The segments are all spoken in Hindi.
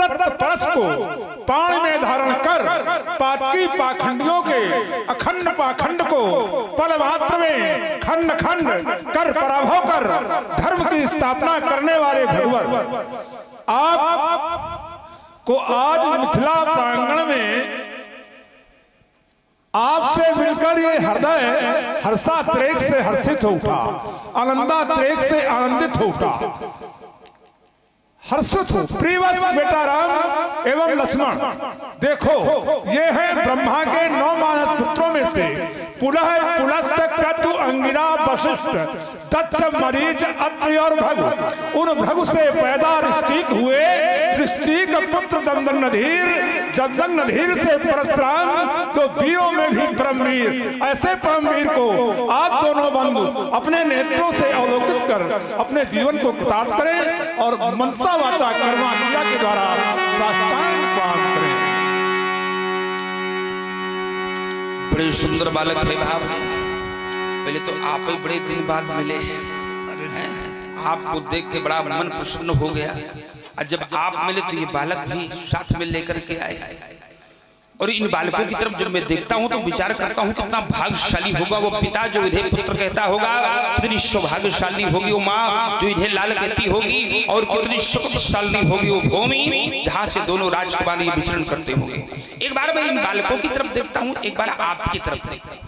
प्रदत्त परस को पाण में धारण कर पातकी पाखंडियों के अखंड पाखंड को पल मात्र में खंड खंड कर पराभव कर धर्म की स्थापना करने वाले भगवान, आप को आज मिथिला प्रांगण में आपसे मिलकर ये हृदय हर्षातिरेक से हर्षित हो उठा, आनंदातिरेक से आनंदित हो उठा, हर्षित हो। प्रियवश बेटा राम एवं लक्ष्मण, देखो ये है ब्रह्मा के 9 मानस पुत्रों में से पुलह पुलस्त क्रतु अंगिरा वशिष्ठ दक्ष मरीच अत्रि और भृगु। उन भृगु से पैदा ऋष्टिक हुए, ऋष्टिक पुत्र दंदन नधीर से परशुराम, तो वीरों में भी परमवीर। ऐसे परमवीर को आप दोनों बंधु अपने नेत्रों से अवलोकित कर अपने जीवन को कृतार्थ करें और मनसा वाचा कर्मा क्रिया के द्वारा साष्टांग प्रणाम करें। बड़े सुंदर बालक है भाव, पहले तो आप ही बड़े दिन बाद मिले हैं, आपको देख के बड़ा मन प्रसन्न हो गया। और जब आप मिले तो ये बालक भी साथ में लेकर के आए। और इन बालकों की तरफ जब मैं देखता हूं तो विचार करता हूं कितना भाग्यशाली होगा वो पिता जो इन्हें पुत्र कहता होगा, कितनी सौभाग्यशाली होगी वो माँ जो इन्हें लाल कहती होगी, और कितनी शक्तिशाली होगी वो भूमि जहां से दोनों राजकुमार विचरण करते होंगे। एक बार मैं इन बालकों की तरफ देखता हूँ, एक बार आपकी तरफ देखता हूँ,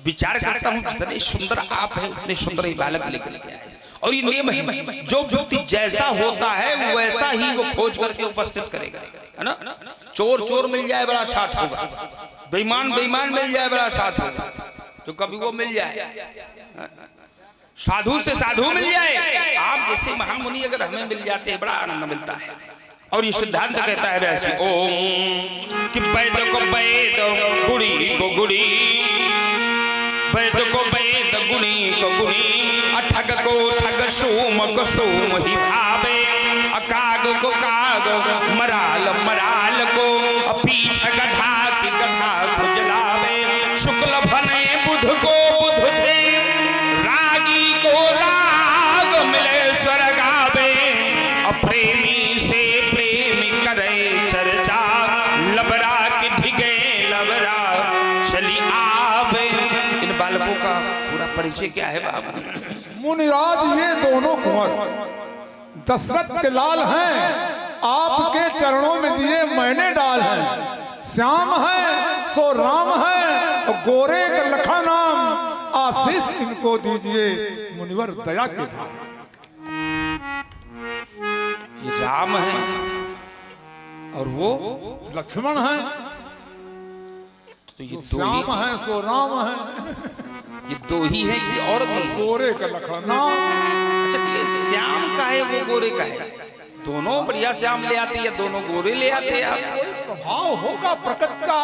विचार करता हूँ जितने सुंदर आप है उतने सुंदर ही बालक लेकर के आए। और ये नियम है, जो व्यक्ति जैसा होता है वैसा ही वो खोज करके उपस्थित करेगा, है ना। चोर चोर मिल जाए बड़ा साथ होगा, बेईमान बेईमान मिल जाए बड़ा साथ होगा, तो कभी वो मिल जाए, साधु से साधु मिल जाए, आप जैसे महामुनि अगर हमें मिल जाते हैं बड़ा आनंद मिलता है। और ये सिद्धांत कहता है वैसे ओम कि वैद को वैद, गुड़ी को गुड़ी, वैद को वैद, गुणी को गुणी, ठग को ठग, सोम को सोम ही भावे, काग को काग, मराल मराल को, पीठ गधा की गधा को जलावे, शुक्ल भने बुध को बुध दे, रागी को राग मिले स्वर्ग आवे, अप्रेमी से प्रेमी करे चर्चा, लबरा की ढिगे लबरा चली आवे। इन बालकों का पूरा परिचय क्या है बाबा? मुनिराज ये दोनों कुंवर दशरथ के लाल हैं, आपके चरणों में दिए मैंने डाल हैं। श्याम है सो राम है, और गोरे का लखा नाम, आशीष इनको दीजिए मुनिवर दया के धाम। ये राम है और वो लक्ष्मण है, तो ये श्याम है सो राम है, ये दो ही है कि और भी? गोरे का लखा नाम। अच्छा तो ये श्याम का है वो गोरे का है, दोनों बढ़िया श्याम ले आते हैं, दोनों गोरे ले आते हैं। प्रभाव होगा प्रकृति का।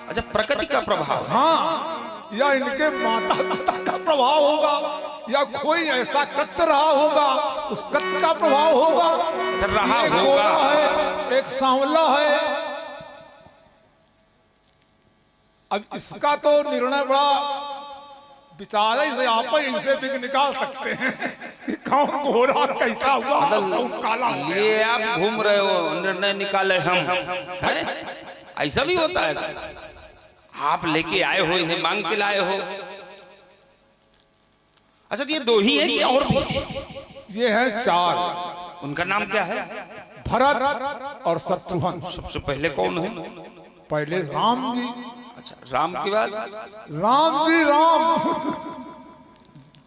अच्छा प्रकृति का प्रभाव? हाँ, या इनके माता पिता का प्रभाव होगा, या कोई ऐसा कृत्य रहा होगा उस कृत्य का प्रभाव होगा। अच्छा रहा एक होगा, गोरा है एक सांवला है। अब इसका तो निर्णय बड़ा विचार से आप इसे भी निकाल सकते हैं कि कौन गोरा कैसा हुआ, कौन काला हुआ। ये आप घूम रहे हो, निर्णय निकाले हम, है? ऐसा भी होता है? आप लेके आए हो, इन्हें मांग के लाए हो। अच्छा तो ये दो ही है कि और भी? ये है 4। उनका नाम क्या है? भरत और शत्रुघ्न। सबसे पहले कौन है? पहले राम जी। अच्छा राम के बाद? राम जी राम,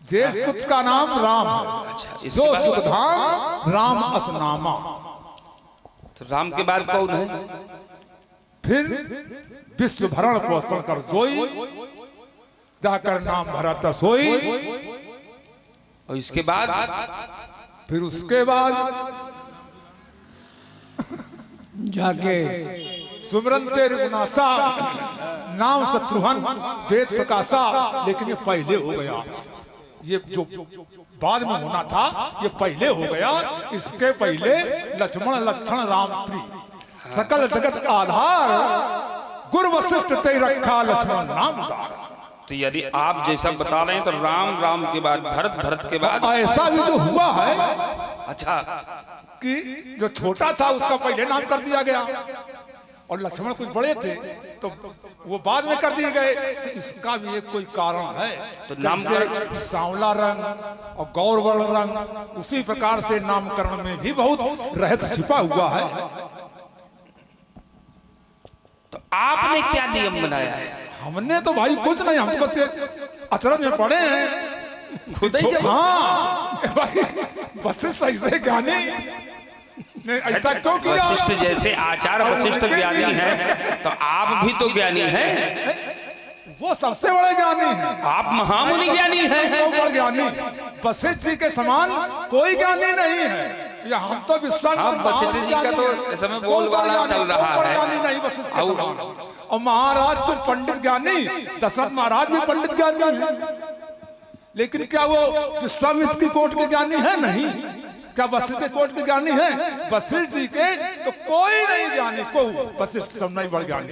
ज्येष्ठ पुत्र का नाम राम। अच्छा जो सुखधाम राम असनामा। तो राम के बाद कौन है? फिर विश्व भरण पोषण कर जोई, जाकर नाम भरत सोई। और इसके बाद? फिर उसके बाद जाके सुमरन तेरे गुनासा, नाम शत्रुघ्न वेद प्रकाशा। लेकिन ये पहले हो गया, ये जो बाद में होना था ये पहले हो गया। इसके पहले लक्ष्मण लक्षण राम प्रिय, सकल जगत का आधार, गुरु वशिष्ठ ते रखा लक्ष्मण नाम उदार। तो यदि आप जैसा बता रहे हैं तो राम राम के बाद भरत, भरत के बाद ऐसा भी तो हुआ है अच्छा कि जो छोटा था उसका पहले नाम कर दिया गया और लक्ष्मण कुछ बड़े थे तो वो बाद में कर दिए गए। तो इसका भी एक कोई कारण है। तो नामकरण सांवला रंग और गौरवर्ण रंग उसी प्रकार से नामकरण में भी बहुत रहस्य छिपा हुआ है। तो आपने क्या नियम बनाया है? हमने तो भाई कुछ नहीं, हम तो बस अचरज में पड़े हैं खुद ही। हाँ भाई बस सही से ज्ञानी ने ऐसा क्यों किया? वशिष्ठ जैसे आचार्य वशिष्ठ ज्ञानी है तो आप भी तो ज्ञानी हैं। वो सबसे बड़े ज्ञानी हैं। आप महामुनि ज्ञानी हैं। बड़े ज्ञानी वशिष्ठ जी के समान कोई ज्ञानी नहीं है। या हम तो विश्वामित्र वशिष्ठ जी का तो इस समय बोलबाला चल रहा है। नहीं वशिष्ठ के समान। और महाराज तो पंडित ज्ञानी, दशरथ महाराज भी पंडित ज्ञानी है, लेकिन क्या वो विश्वामित्र की कोट के ज्ञानी है? नहीं। क्या वशिष्ठ के कोट के ज्ञानी है? वशिष्ठ जी के तो कोई नहीं ज्ञानी को, वशिष्ठ सब नहीं बड़े ज्ञानी।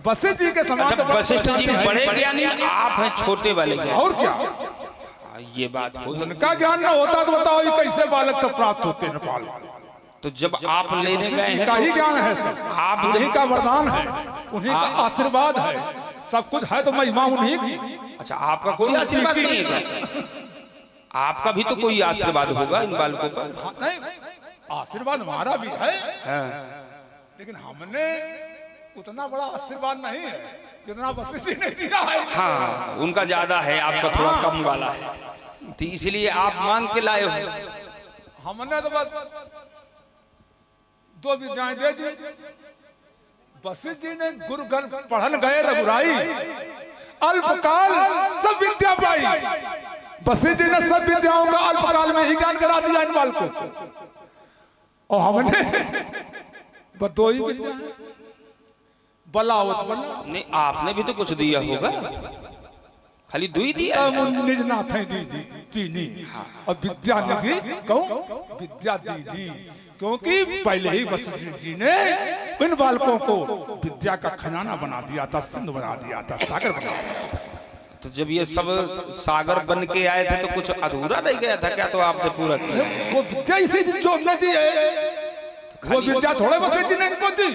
वशिष्ठ जी के समान तो वशिष्ठ जी बड़े ज्ञानी, आप हैं छोटे वाले। और क्या ये बात हो? उनका ज्ञान न होता तो बताओ ये कैसे बालक सब प्राप्त होते नेपाल? तो जब आप लेने गए हैं का ही ज्ञान है सब, आप उन्हीं का वरदान है, उन्हीं का आशीर्वाद है, सब कुछ है तो महिमा उन्हीं की। अच्छा, आपका कोई आशीर्वाद नहीं है? आपका भी तो कोई आशीर्वाद होगा इन बालकों पर? नहीं, आशीर्वाद हमारा भी है, लेकिन हमने उतना बड़ा आशीर्वाद नहीं है जितना वशिष्ठ ने दिया है। हाँ, उनका ज्यादा है, आपका थोड़ा कम वाला है, तो इसलिए आप मांग के लाए हो। हमने तो बस 2 विद्याएं दे दी। वशिष्ठ जी ने गुरु घर पढ़न गए रघुराई, अल्पकाल सब विद्या पाई। वशिष्ठ जी ने सब विद्याओं का अल्पकाल में ही ज्ञान करा दिया इन बालकों को। और हमने बस 2 ही विद्या, बलावत बला। नहीं, आपने भी तो कुछ दिया होगा, खाली 2 ही दिया। निज नाथ दीदी और विद्या निधि कहूं विद्या दीदी, क्योंकि पहले ही वशिष्ठ जी ने इन बालकों को विद्या का खजाना बना दिया था, सिंधु बना दिया था, सागर बना दिया था। तो जब ये सब सागर बन के आए थे तो कुछ अधूरा रह गया था क्या? तो आपने पूरा किया। वो विद्या इसी जो हमने दी है, वो विद्या थोड़े वशिष्ठ जी ने इनको दी।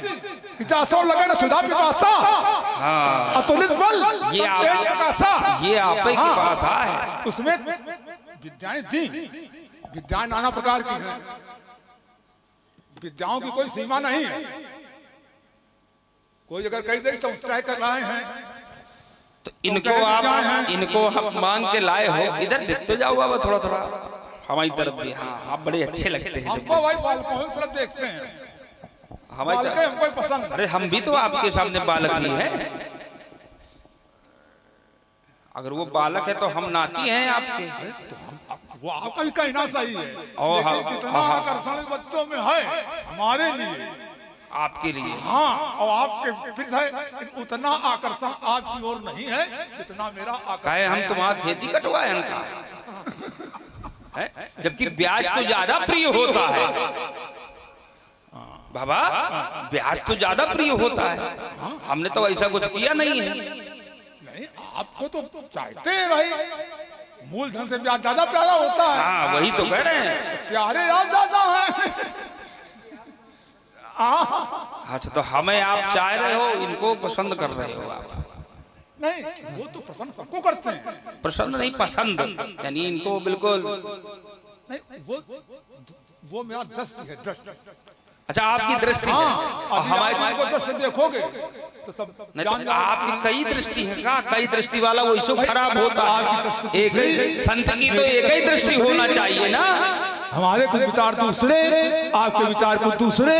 चासों लगे ना सुधा पिपासा, अतुलित बल, ये आप ही के पास है। उसमें विद्याएं दी। विद्याएं नाना प्रकार की हैं, विद्याओं की कोई सीमा नहीं है। कोई अगर कई देर चौथाई कर रहे हैं तो इनको आप मांग के लाए हो। इधर देखते जाओ बाबा थोड़ा थोड़ा हमारी तरफ भी। हाँ, आप बड़े अच्छे लगते हैं। हमको भाई बालकों की तरफ देखते हैं, हमारी तरफ हमको पसंद। अरे हम भी तो आपके सामने बालक ही हैं। अगर वो बालक है तो हम नाती हैं आपके। वो आपका भी कहना सही है, लेकिन कितना आकर्षण बच्चों में है हमारे लिए, आपके लिए। हाँ, और आपके फिर है उतना आकर्षण आपकी ओर नहीं है जितना मेरा आकर्षण। हम तुम्हारा खेती कटवाए इनका है, जबकि ब्याज तो ज्यादा प्रिय होता है बाबा, ब्याज तो ज्यादा प्रिय होता है। हमने तो ऐसा कुछ किया नहीं है। नहीं, आपको तो चाहते हैं भाई, मूलधन से ब्याज ज्यादा प्यारा होता है। हाँ, वही तो कह रहे हैं, प्यारे आप ज्यादा हैं। अच्छा, तो हमें आप चाह रहे हो, इनको पसंद कर रहे हो आप? नहीं, वो तो पसंद सबको करते हैं। पसंद नहीं, पसंद, यानी इनको बिल्कुल नहीं। वो मेरा दृष्टि है, दृष्टि। अच्छा, आपकी दृष्टि है। हमारे को दृष्टि देखोगे तो सब नहीं, तो आपकी कई दृष्टि है का? कई दृष्टि वाला वो इसो खराब होता है। एक संत की तो एक ही दृष्टि होना चाहिए ना। हमारे कुछ विचार दूसरे, आपके विचार कुछ दूसरे।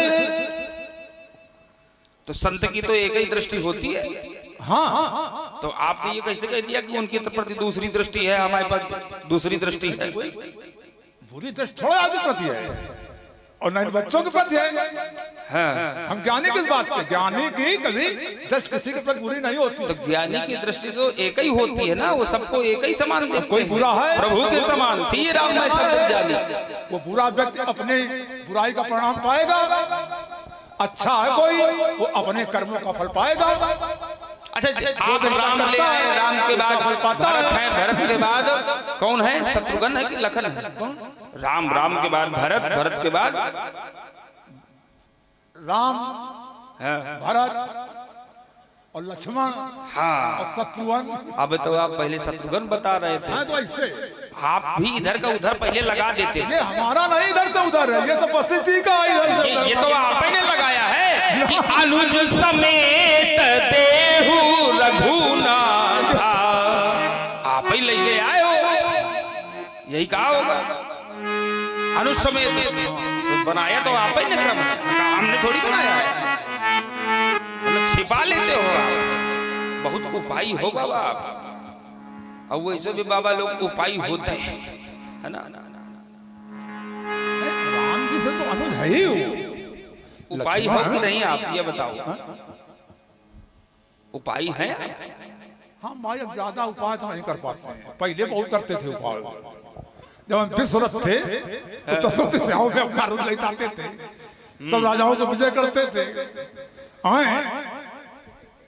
तो संत की तो एक ही दृष्टि होती है। हाँ, तो आपने ये कैसे कह दिया कि उनके प्रति दूसरी दृष्टि है, हमारे पास दूसरी दृष्टि है? बुरी दृष्टि थोड़ा आगे प्रति है और नहीं बच्चों के प्रति है। हाँ। हम ज्ञानी किस बात के? ज्ञानी की कभी दृष्टि किसी के प्रति बुरी नहीं होती। तो ज्ञानी की दृष्टि तो एक ही होती है ना, वो सबको एक ही समान देखते हैं। कोई बुरा है प्रभु के समान, श्री राम में सब जानी। वो बुरा व्यक्ति अपने बुराई का परिणाम पाएगा, अच्छा है कोई वो अपने कर्मों का फल पाएगा। अच्छा आप राम ले आए, राम के बाद भरत है, भरत के बाद कौन है? शत्रुघ्न है कि लखन है? राम, राम के बाद भरत, भरत के बाद राम है, भरत और लक्ष्मण, हाँ, और शत्रुघ्न। अब तो आप पहले शत्रुघ्न बता रहे थे। हाँ, तो ऐसे आप भी इधर का उधर पहले लगा देते। ये हमारा नहीं इधर से उधर है, ये सब वशिष्ठ जी का इधर से उधर। ये तो आप ही ने लगाया है कि अनुज समेत देहु रघुनाथ, आप ही लेके आए हो, यही कहा होगा। अनुज समेत तो बनाया तो आप ही ने क्रम है, हमने थोड़ी बनाया है। छिपा लेते हो आप, बहुत उपाय हो बाबा आप। और वैसे भी बाबा लोग उपाय होते हैं, है ना? राम जी से तो अनुज है ही। उपाय हो कि नहीं आप ये बताओ, उपाय है? हम भाई अब ज्यादा उपाय तो नहीं कर पाते हैं, पहले बहुत करते थे उपाय। जब हम विश्वरथ थे तो दसों दिशाओं में अपना रुद्र लेटाते थे, सब राजाओं को विजय करते थे।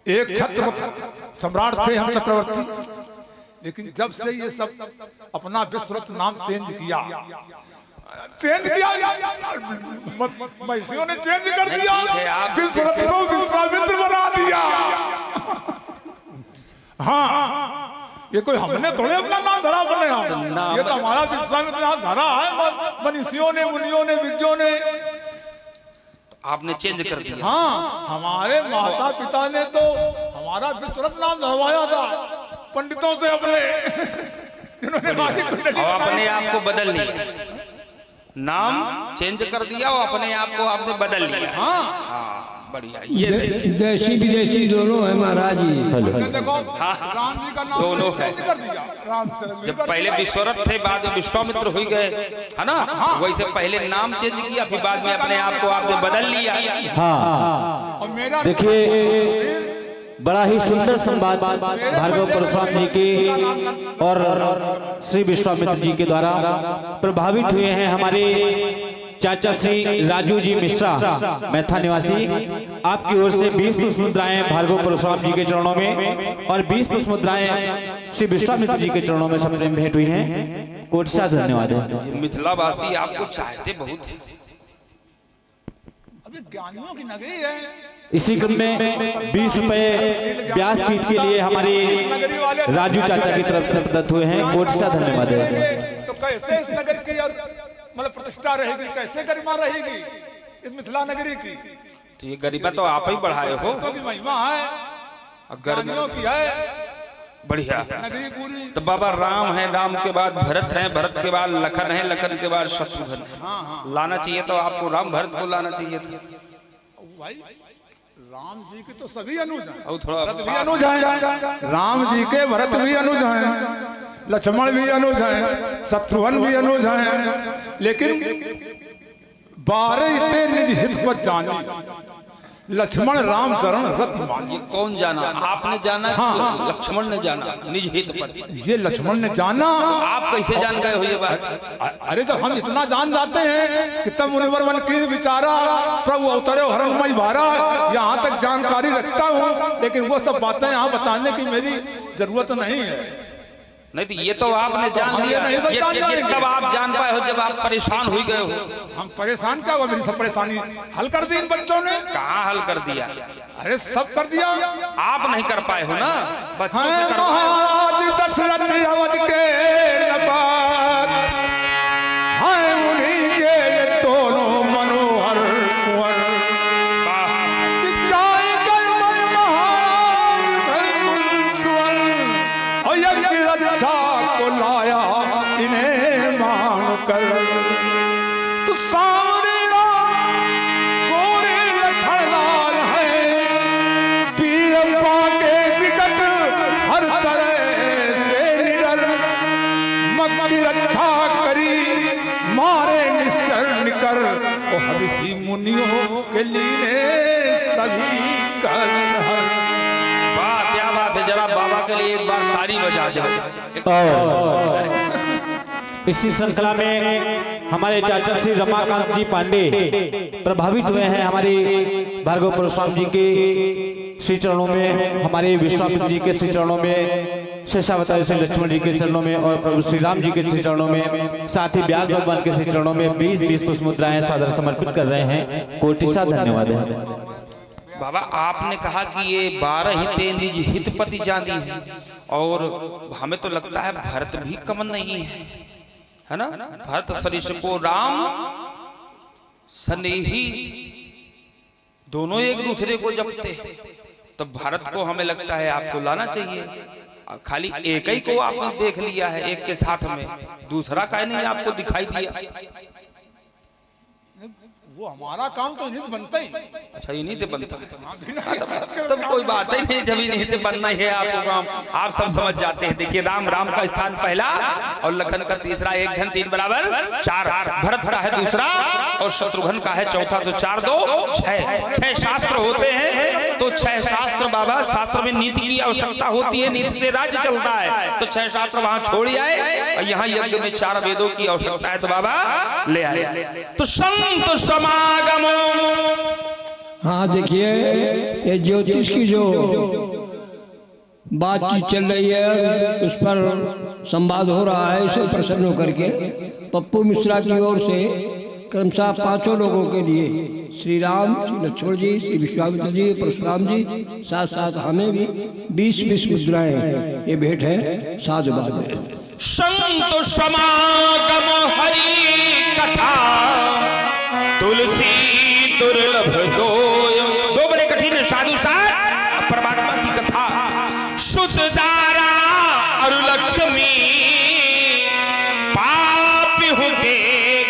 एक छत्र सम्राट थे हम चक्रवर्ती, लेकिन जब से ये सब अपना विश्वरथ नाम चेंज किया, महिषियों ने चेंज कर दिया, विश्वरथ को विश्वामित्र बना दिया। हाँ, ये कोई हमने थोड़े अपना नाम धरा बने, ये तो हमारा विश्वामित्र नाम धरा है मनीषियों ने, मुनियों ने, विज्ञों ने। आपने चेंज कर दिया। हाँ, हमारे माता पिता ने तो हमारा विश्वरथ नाम धरवाया था पंडितों से अपने, जिन्होंने अपने आप को बदल लिया, नाम चेंज कर दिया और अपने आप को आपने बदल लिया। हाँ, बढ़िया। ये देशी विदेशी दोनों है महाराज जी। देखो राम जी का नाम दोनों चेंज कर दिया, राम से जब पहले विश्वरथ थे, बाद में विश्वामित्र हुई गए, है ना? वैसे पहले नाम चेंज किया, फिर बाद में अपने आप को आपने बदल लिया। हाँ, देखिए बड़ा ही सुंदर संवाद भार्गव परशुराम जी के और श्री विश्वामित्र जी के द्वारा प्रभावित हुए हैं हमारे चाचा श्री राजू जी मिश्रा मैथा निवासी। आपकी ओर से 20 पुष्प मुद्राएं भार्गव परशुराम जी के चरणों में और 20 पुष्प मुद्राएं श्री विश्वामित्र जी के चरणों में सबसे भेंट हुई हैं। कोटि सा धन्यवाद है। मिथिलावासी आपको चाहते बहुत है, अभी ज्ञानियों की नगरी है। इसी क्रम में 20 रुपए व्यासपीठ के लिए हमारे राजू चाचा की तरफ से प्रदत्त हुए हैं। कोटि सा धन्यवाद है। तो कैसे इस नगर की मतलब प्रतिष्ठा रहेगी, कैसे गरिमा रहेगी इस मिथिला नगरी की? तो ये गरिमा तो आप ही बढ़ाए हो, तो की महिमा है, ज्ञानियों की है, बढ़िया नगरी पूरी। तो बाबा राम है, राम के बाद भरत है, भरत के बाद लखन है, लखन के बाद शत्रुघ्न। लाना चाहिए तो आपको राम भरत को लाना चाहिए था भाई। राम जी के तो सभी अनुज हैं, और थोड़ा भरत भी अनुज हैं, राम जी के भरत भी अनुज हैं, लक्ष्मण भी अनुज हैं, शत्रुघ्न भी अनुज हैं, लेकिन 12 इतने निज हित पर जानी, लक्ष्मण राम चरण रत मानी। ये कौन जाना? आपने जाना? हाँ, लक्ष्मण ने जाना निज हित पर। ये लक्ष्मण ने जाना, आप कैसे जान गए हो ये बात? अरे तो हम इतना जान जाते हैं कि तब मुनिवर मन की विचारा प्रभु अवतरे हरणमय भारा, यहाँ तक जानकारी रखता हूँ, लेकिन वो सब बातें यहाँ बताने की मेरी जरूरत नहीं है। नहीं तो ये तो आपने जान लिया, ये तब आप जान पाए हो जब आप परेशान हुई गए हो। हम परेशान क्या हुआ? मेरी सब परेशानी हल कर दी इन बच्चों ने। कहाँ हल कर दिया? अरे सब कर दिया, आप नहीं कर पाए हो ना, बच्चों से कर पाए। दशरथ अवध के नपात हैं उन्हीं के दोनों मनोहर कुंवर, कि चाहे कर मन महान बिल्कुल सुवन, और यज्ञ रक्षा को लाया इन्हें मान कर। तो सावरे गोरे लखनलाल है, पीरप्पा के विकट हर तरह से निडर, मक्की रक्षा करी मारे निश्चर निकर, और हरिषि मुनियों के लिए सभी कर। वाह, क्या बात है! जरा बाबा के लिए एक बार ताली बजा जाओ। इसी श्रृंखला में हमारे चाचा श्री रमाकांत जी पांडे प्रभावित हुए हैं हमारे भार्गव परशुराम जी के श्री चरणों में, हमारे विश्वामित्र जी के श्री चरणों में, शेषावतारी श्री लक्ष्मण जी के चरणों में और प्रभु श्री राम जी के श्री चरणों में, साथ ही व्यास भगवान के श्री चरणों में 20-20 पुष्प मुद्राएं सादर समर्पित कर रहे हैं। कोटि सा धन्यवाद है। बाबा आपने कहा कि ये 12 ही ते निज हितपति जानी है, और हमें तो लगता है भरत भी कम नहीं है ना? भरत सरिष को राम स्नेही दोनों एक दूसरे को जपते, तो भारत को हमें लगता है आपको लाना चाहिए। खाली एक ही को आपने देख लिया है एक के साथ में, दूसरा का नहीं आपको दिखाई दिया। वो हमारा काम तो इन्हीं बनता ही। अच्छा इन्हीं से बनता है, तब कोई बात ही नहीं, जब इन्हीं से बनना ही है आपको काम, आप सब समझ जाते हैं। देखिए राम का स्थान पहला और लखन का तीसरा, 1 धन 3 बराबर 4, भरत का है दूसरा और शत्रुघ्न का है चौथा, तो 4 2 6 शास्त्र होते हैं। तो 6 शास्त्र बाबा, शास्त्र में नीति की आवश्यकता होती है, नीति से राज्य चलता है, तो 6 शास्त्र वहां छोड़ आए और यहाँ यज्ञ में 4 वेदों की आवश्यकता है, तो बाबा ले आए। तो संत समागम, हाँ देखिए ये ज्योतिष की जो बातचीत चल रही है उस पर संवाद हो रहा है, इसे प्रसन्न होकर के पप्पू मिश्रा की ओर से क्रमशः 5 लोगों के लिए श्री राम, श्री लक्ष्मण जी, श्री विश्वामित्र जी, परशुराम जी, साथ साथ हमें भी 20-20 मुद्राएं ये भेंट है। साधुवाद है। संत समागम हरि कथा तुलसी दुर्लभ दो बड़े कठिन साधु साथ परमात्मा की कथा, शुद्ध दारा और लक्ष्मी पापी के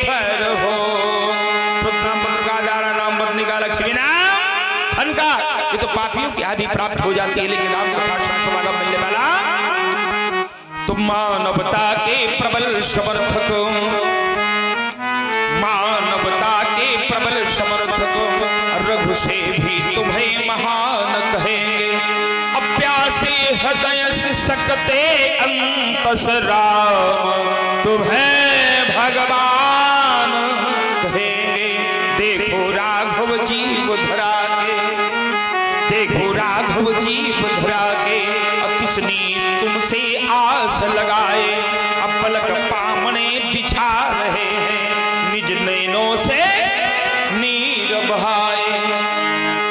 घर हो, लक्ष्मी नाम धन का, ये तो पापियों की आदि प्राप्त हो जाती है, लेकिन राम कथा समागम मिलने वाला तुम मानवता के प्रबल समर्थक, मानवता के प्रबल समर्थक, रघु से भी तुम्हें महान कहेंगे, अप्यासे हृदय से सकते अंतस राम तुम्हें भगवान कहेंगे। देखो राघव जीव धरा के, देखो राघव जीव धरा के, किसने तुमसे आस लगाए, अब पलक पामने बिछा रहे हैं, निज नैनों से नीर बहाए।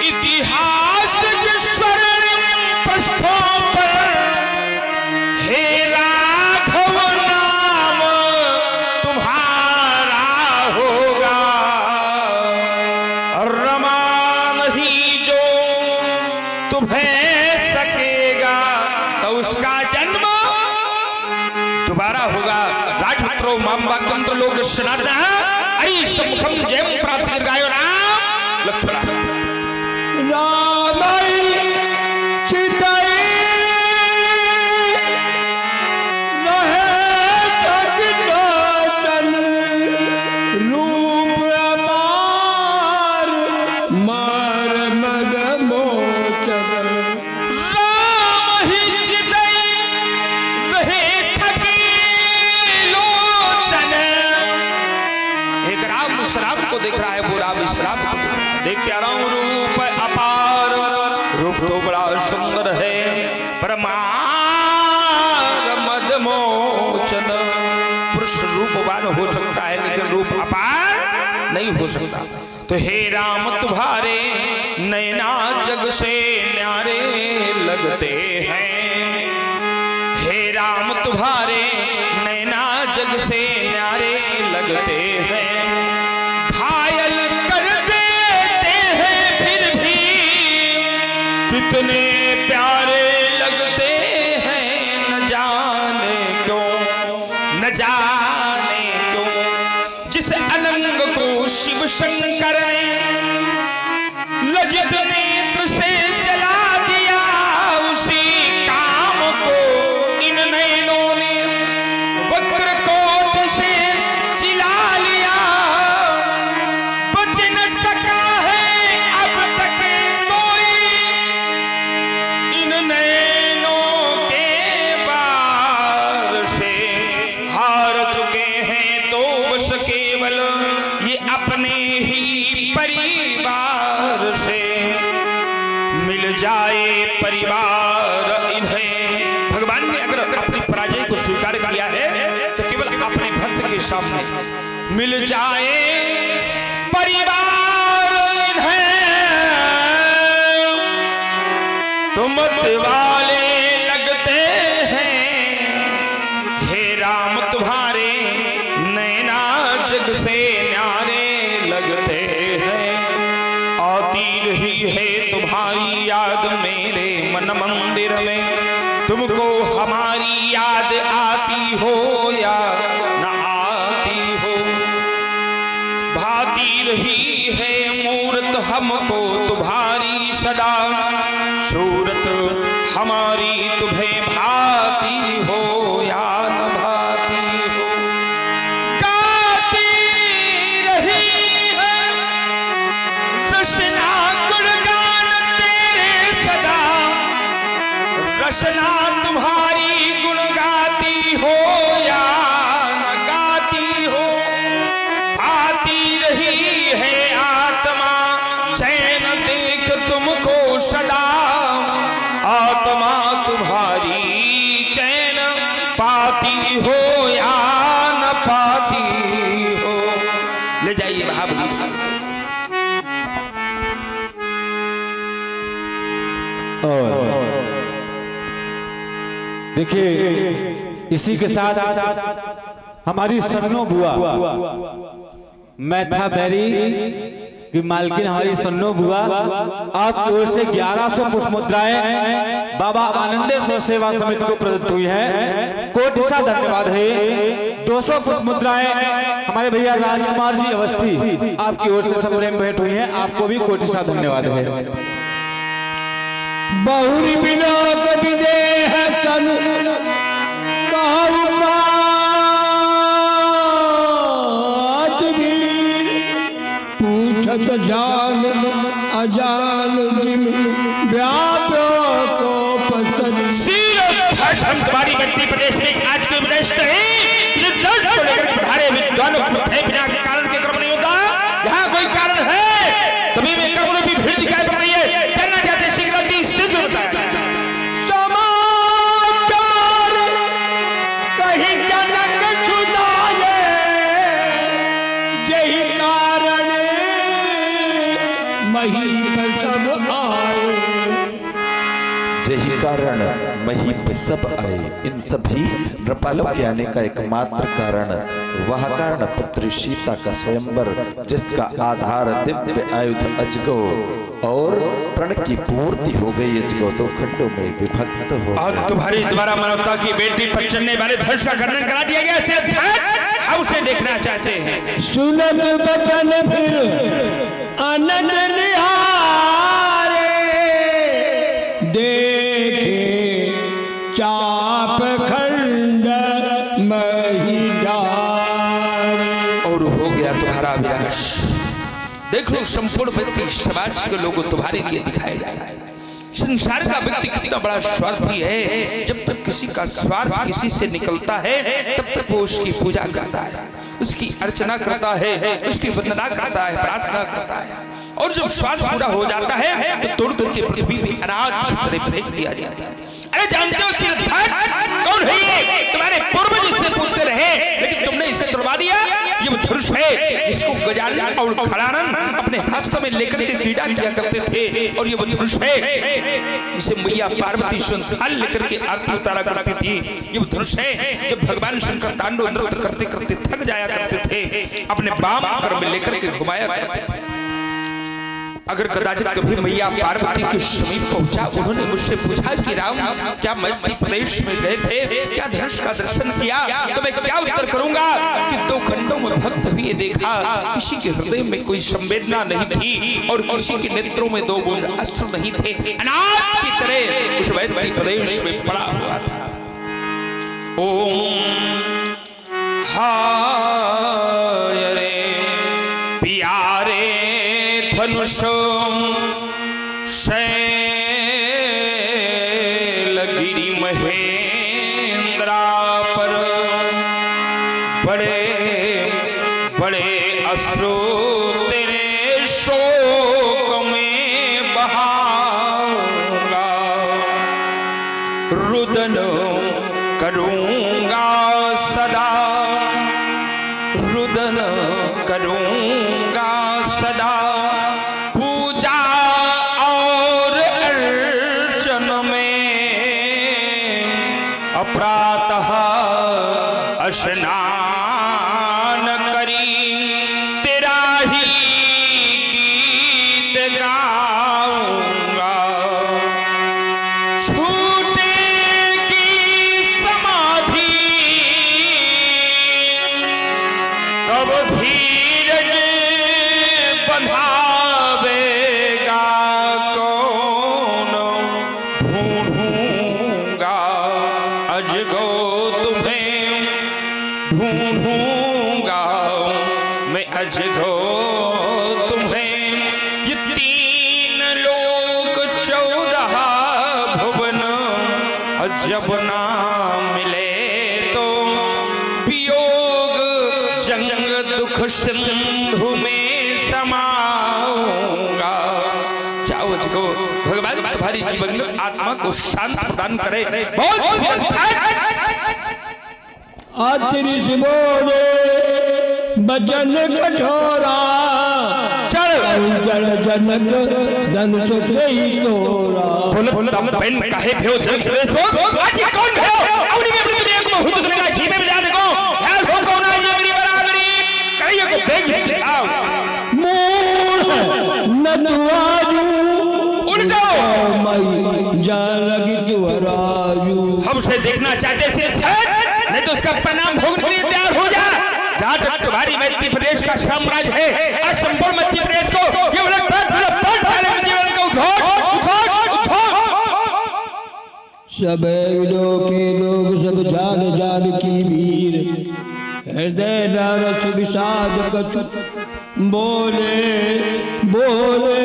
इतिहास के स्वर्णिम पृष्ठों पर हे राघव नाम तुम्हारा होगा, रमा नहीं जो तुम्हें सकेगा, तो उसका जन्म दोबारा होगा। राजपुत्रो मामवाक्यंत्र लोक सनातन हरीश मुखम जयम प्राप्ति दीर्घायु राम लक्ष्मण। देख रहा है वो राम विश्राम देख क्या रहा हूं, रूप अपार, रूप तो बड़ा सुंदर है, परमार मदमोचन। पुरुष रूपवान हो सकता है लेकिन रूप अपार नहीं हो सकता। तो हे राम तुम्हारे नैना जग से न्यारे लगते हैं, हे राम तुम्हारे नैना जग से न्यारे लगते हैं, कितने प्यारे लगते हैं, न जाने क्यों, न जाने क्यों। जिस अनंग को शिव शंकर ने लज्जित नेत्र से जला दिया, उसी काम को इन नैनों ने वक्र कोट से जिला लिया। बच न सका है अब तक कोई इन नैनों के बार से, हार चुके हैं तो बस केवल ये अपने ही परिवार से। जाए परिवार इन्हें। भगवान ने अगर अपनी पराजय को स्वीकार किया है तो केवल अपने भक्त के सामने मिल जाए परिवार इन्हें। तो मत वाले लगते हैं हे राम तुम्हारे, नैना जग से न्यारे लगते हैं। आती रही है तुम्हारी याद मेरे मन मंदिर में, तुमको हमारी याद आती हो या न आती हो। भाती रही है मूरत हमको तुम्हारी सदा, सूरत हमारी तुम्हें भाती हो या न भाती हो। गाती रही है रचना गुणगान तेरे सदा, रचना तुम्हारी गुण गाती हो या न गाती हो। आती रही है आत्मा चैन देख तुमको सदा, आत्मा तुम्हारी चैन पाती हो या न पाती हो। ले जाइए महाबली। देखिए इसी के साथ हमारी सन्नो बुआ, मैं था बैरी कि मालकिन हमारी सन्नो बुआ आपकी ओर से 1100 पुष्प मुद्राएं बाबा आनंदेश्वर सेवा समिति को प्रदत्त हुई है। कोटि सा धन्यवाद है। 200 पुष्प मुद्राएं हमारे भैया राजकुमार जी अवस्थी आपकी ओर से सब भेंट हुई है, आपको भी कोटि सा धन्यवाद है। बहुरी बिना कभी दे है तनु कहु पूछत जान अजान जिम व्याप्यो को पसंद। तुम्हारी मध्य प्रदेश में आज के उपदेश बढ़ारे विद्वानों बिना कारण के कर्म नहीं होता। यहाँ कोई कारण है तभी में कर्म भी भीड़ दिखाई पड़ रही है। कहना चाहते शीघ्रती सिद्ध होता है। समाचार कहीं जनक सुनाए, यही कारण मही पर सब आए। यही कारण मही पे सब आए। इन सभी नृपालों के आने का एकमात्र कारण वह कारण पुत्री सीता का स्वयंवर, जिसका आधार दिव्य आयुध अजगो और प्रण की पूर्ति हो गई। अजगो 2 खंडों में विभक्त हो और तुम्हारे द्वारा मानवता की बेटी पर चढ़ने वाले धर्ष का खंडन करा दिया गया। अब उसे देखना चाहते हैं। सुनत बचन फिर आनंद निहारे, देखे चाप खंड मही जाए। और हो गया तुम्हारा विनाश। देख लो संपूर्ण व्यक्ति समाज के लोग तुम्हारे लिए दिखाए जा रहे हैं। संसार का व्यक्ति कितना बड़ा स्वार्थी है। जब तक किसी का स्वार्थ किसी से निकलता है तब तक वो उसकी पूजा करता है, उसकी अर्चना करता है, उसकी वंदना करता है, प्रार्थना करता है। और जब स्वार्थ पूरा हो जाता है तो तोड़ करके पृथ्वी पे अनाथ की तरह फेंक दिया जाता है। अरे जानते हो सिरधर कौन है ये? तुम्हारे पूर्वज इससे पूछते रहे लेकिन तुमने इसे तुड़वा दिया। ये वो धनुष है जिसको गजानन और खड़ानन अपने हस्त में लेकर के क्रीड़ा किया करते थे। और ये वो धनुष है जिसे मैया पार्वती संथाल लेकर के आरती उतारा करती थी। ये वो धनुष है जब भगवान शंकर तांडव नृत्य करते करते थक जाया करते थे, अपने बाम कर में लेकर के घुमाया करते थे। अगर कदाचित कभी मैया पार्वती के समीप पहुंचा, उन्होंने मुझसे पूछा कि राम क्या मध्य प्रदेश में गए थे, क्या धनुष का दर्शन किया, तो मैं क्या उत्तर करूंगा कि 2 खंडों में भक्त हुए देखा। किसी के हृदय में कोई संवेदना नहीं थी और किसी के नेत्रों में 2 बूंद अस्त्र नहीं थे। अनाथ की तरह उस मध्य प्रदेश में पड़ा हुआ था। ओम हाय रे प्यारे धनुष शैल गिरि महेंद्रा पर बड़े बड़े अश्रु तेरे शोक में बहा। रुदन करूंगा सदा, रुदन करूंगा सदा, पूजा और अर्चन में प्रातः स्नान करी तेरा ही गीत गाऊंगा। छूटेगी समाधि तब धीरज बंधावेगा कौन, ढूंढूंगा अजगो तुम्हें, ढूंढूंगा मैं अजगो तुम्हें। ये 3 लोक 14 भुवन जब ना मिले तो वियोग जंग दुख सिंधु में समाऊंगा। जाओ अजगो, भगवान तुम्हारी जीवन में आत्मा को शांत प्रदान करे। आतिश बोले बचन कठोरा, चल जनक धन सुखे तोरा। तम पेन काहे भयो जग चले सो आज कौन भयो औनी में अपनी दुनिया को हुत दुनिया जी में बजा देखो हेल हो कौन है ये मेरी बराबरी कहिए को देख आओ मूल न दुआजू उल्टो मई जान लगी तुअराजू। हमसे देखना चाहते से नहीं तो उसका परिणाम भोगने के लिए तैयार हो जा। जहाँ तक तुम्हारी मध्य प्रदेश का साम्राज्य है, आज संपूर्ण मध्य प्रदेश को ये उलट जीवन को सब के लोग सब जान जान की वीर, हृदय दारस विषाद कछु बोले बोले